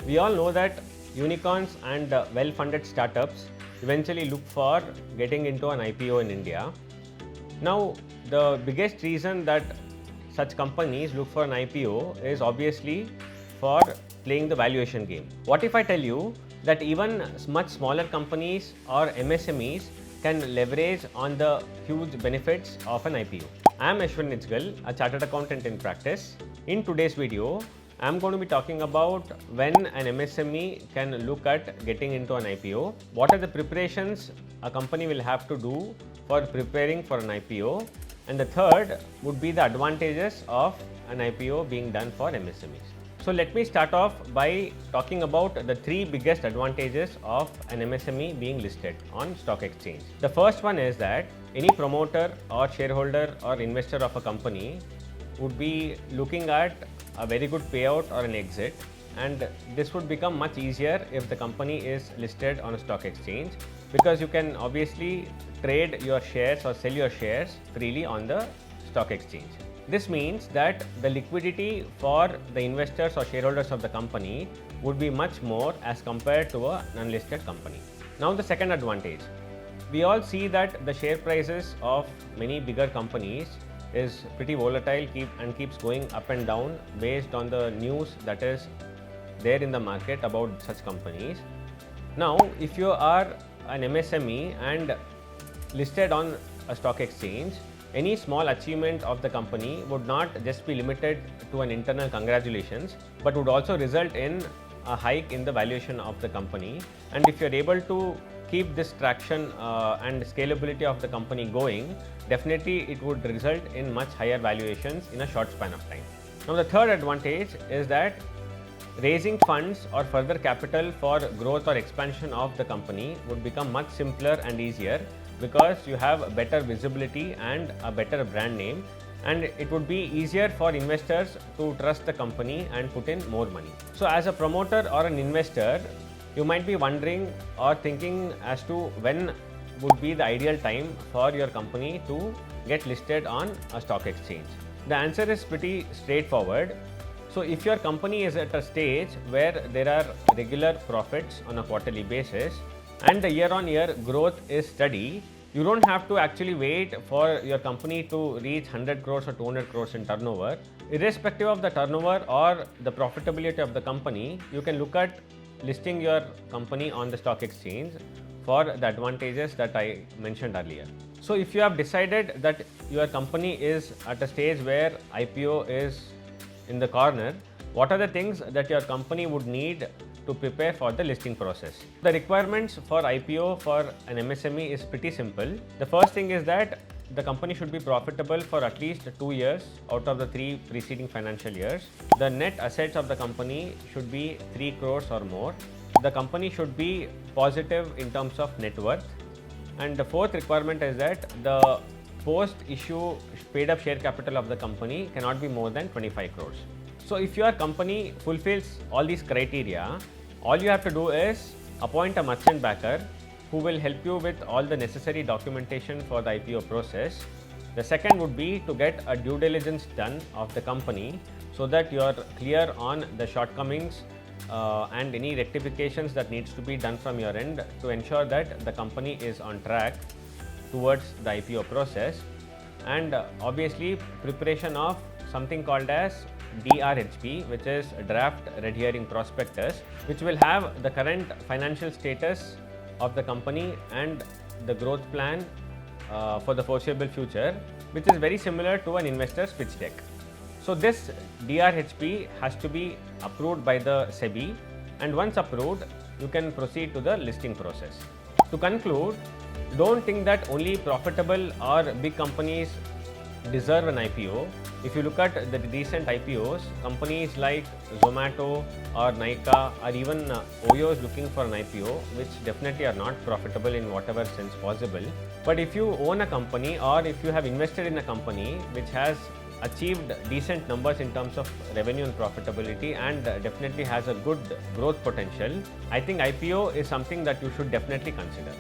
We all know that unicorns and well-funded startups eventually look for getting into an IPO in India. Now, the biggest reason that such companies look for an IPO is obviously for playing the valuation game. What if I tell you that even much smaller companies or MSMEs can leverage on the huge benefits of an IPO? I am Ashwin Nijgal, a chartered accountant in practice. In today's video, I am going to be talking about when an MSME can look at getting into an IPO, what are the preparations a company will have to do for preparing for an IPO, and the third would be the advantages of an IPO being done for MSMEs. So let me start off by talking about the three biggest advantages of an MSME being listed on stock exchange. The first one is that any promoter or shareholder or investor of a company would be looking at a very good payout or an exit, and this would become much easier if the company is listed on a stock exchange, because you can obviously trade your shares or sell your shares freely on the stock exchange. This means that the liquidity for the investors or shareholders of the company would be much more as compared to an unlisted company. Now, the second advantage, we all see that the share prices of many bigger companies is pretty volatile and keeps going up and down based on the news that is there in the market about such companies. Now, if you are an MSME and listed on a stock exchange, any small achievement of the company would not just be limited to an internal congratulations, but would also result in a hike in the valuation of the company. And if you're able to keep this traction and scalability of the company going, definitely it would result in much higher valuations in a short span of time. Now, the third advantage is that raising funds or further capital for growth or expansion of the company would become much simpler and easier, because you have better visibility and a better brand name, and it would be easier for investors to trust the company and put in more money. So as a promoter or an investor, you might be wondering or thinking as to when would be the ideal time for your company to get listed on a stock exchange. The answer is pretty straightforward. So if your company is at a stage where there are regular profits on a quarterly basis and the year-on-year growth is steady, you don't have to actually wait for your company to reach 100 crores or 200 crores in turnover. Irrespective of the turnover or the profitability of the company, you can look at listing your company on the stock exchange for the advantages that I mentioned earlier. So if you have decided that your company is at a stage where IPO is in the corner, what are the things that your company would need to prepare for the listing process? The requirements for IPO for an MSME is pretty simple. The first thing is that the company should be profitable for at least 2 years out of the 3 preceding financial years. The net assets of the company should be 3 crores or more. The company should be positive in terms of net worth. And the fourth requirement is that the post-issue paid-up share capital of the company cannot be more than 25 crores. So if your company fulfills all these criteria, all you have to do is appoint a merchant backer who will help you with all the necessary documentation for the IPO process. The second would be to get a due diligence done of the company so that you are clear on the shortcomings and any rectifications that needs to be done from your end to ensure that the company is on track towards the IPO process. And obviously preparation of something called as DRHP, which is Draft Red Herring Prospectus, which will have the current financial status of the company and the growth plan for the foreseeable future, which is very similar to an investor's pitch deck. So this DRHP has to be approved by the SEBI, and once approved, you can proceed to the listing process. To conclude, don't think that only profitable or big companies deserve an IPO. If you look at the recent IPOs, companies like Zomato or Nykaa or even Oyo is looking for an IPO, which definitely are not profitable in whatever sense possible. But if you own a company or if you have invested in a company which has achieved decent numbers in terms of revenue and profitability and definitely has a good growth potential, I think IPO is something that you should definitely consider.